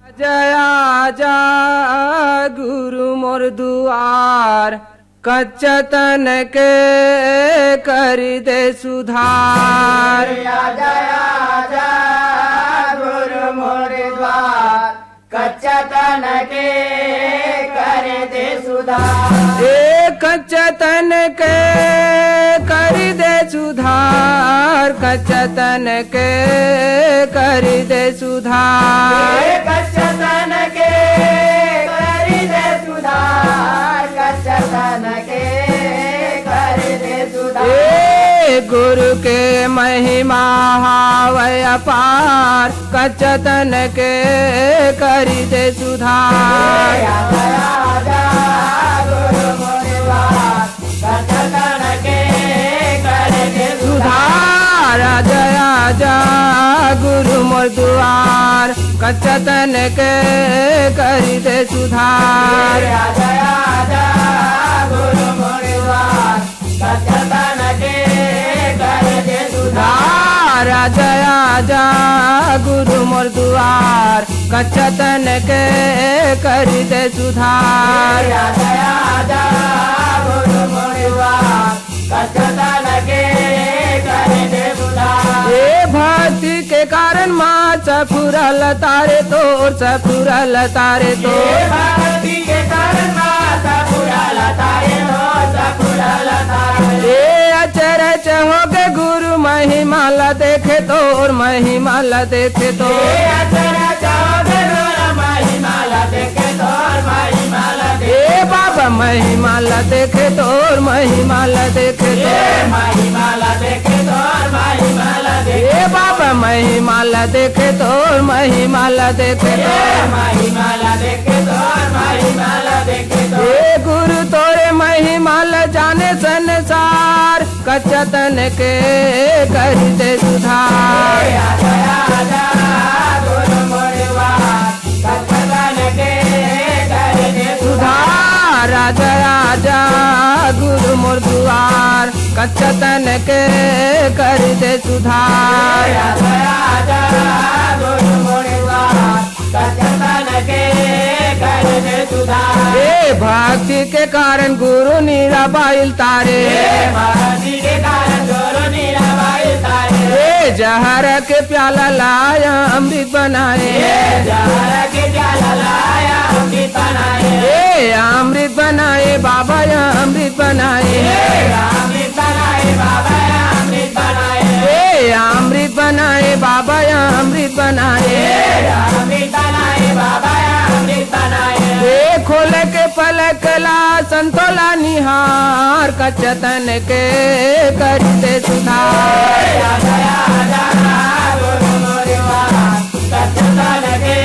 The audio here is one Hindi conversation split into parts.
जया जा गुरु मोर दुआर, कच्चा तन के कर दे सुधार। जया जा गुरु मोर द्वार, कच्चा तन के कर दे सुधार। कच्चा तन के कर दे सुधार, कच्चा तन के कर दे सुधार। कच्चा तन के कर दे सुधार, कच्चा तन के कर दे सुधार। गुरु के महिमा हावय अपार, कच्चा तन के कर दे सुधार। जया जा गुरु मोर दुआर, कच्चा तन के कर दे सुधार। जया जा गुरु मोर द्वार, कच्चा तन के कर दे सुधार। जया जा गुरु मोर दुआर, कच्चा तन के कर दे सुधार। जया जा गुरु मोर द्वार, कच्चा तन के कर दे सुधार। भक्ति के कारण माँ सफुरल तारे तोर, सफुरल तारे तोर। भक्ति के कारण माँ सफुरल तारे तोर, सफुरल तारे। अचरज हो गए गुरु महिमा ला देखे तोर, महिमा ला देखे तोर। अचरज हो गए गुरु महिमा ला देखे तोर, महिमा ला देखे। बाबा महिमा ला देखे तोर, महिमा ला देखे तोर। महिमा ला देखे तोर, महिमा ला देखे। बाबा महिमा ला देखे तोर, महिमा ला देखे तोर। महिमा ला देखे तोर, महिमा ला देखे तोर। गुरु तोरे महिमा ला जाने संसार, कच्चा तन के कर दे सुधार। जया जा गुरु मोर द्वार, कच्चा तन के कर दे सुधार। जया जा गुरु मोर दुआर, कच्चा तन के कर दे सुधार। जया जा गुरु मोर द्वार, कच्चा तन के कर दे सुधार। भक्ति के कारण गुरु नीराबाइल तारे, भक्ति के कारण गुरु नीराबाइल तारे। जहर के प्याला लाया अमृत बनाए, जहर के प्याला लाया अमृत बनाए। अमृत बनाए बाबा या अमृत बनाए। अमृत बनाए बाबा या अमृत बनाए। अमृत बनाए बाबा या अमृत बनाए। अमृत बनाए बाबा या अमृत बनाए। खोल के पलक ला संतोला निहार, कच्चा तन के कर दे सुधार। जया जा गुरु मोर द्वार, कच्चा तन के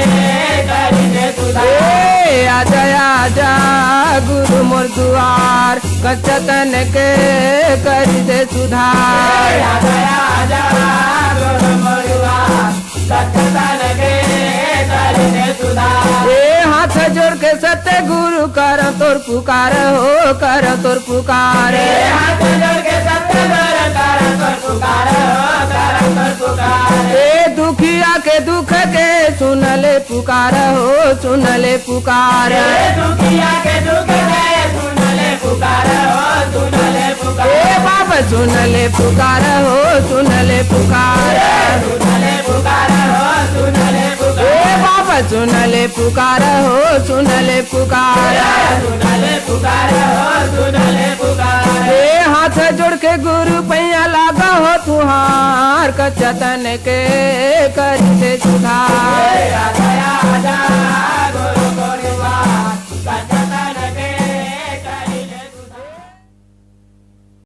कर दे सुधार। जया जा गुरु मोर दुआर, कच्चा तन के कर दे सुधार। जया जा गुरु मोर द्वार, कच्चा तन के कर दे सुधार। हाथ जोड़ के सत्य गुरु कर तोर पुकार हो, कर तोर पुकार। हाथ जोड़ के सत्य गुरु कर तोर पुकार हो, कर तोर पुकार। दुखिया के दुख के सुन ले पुकार हो, सुन ले पुकार। दुखिया के दुख के सुन ले पुकार हो, सुन ले पुकार। बाबा सुन ले पुकार हो, सुन ले पुकार। सुन ले पुकार हो, सुन ले पुकार। बाबा सुन ले पुकार हो, सुन ले पुकार। सुन ले पुकार हो, सुन ले पुकार। हाथ जोड़ के गुरु पैया लागा हो तुहार, कच्चा तन के कर दे सुधार। जया जा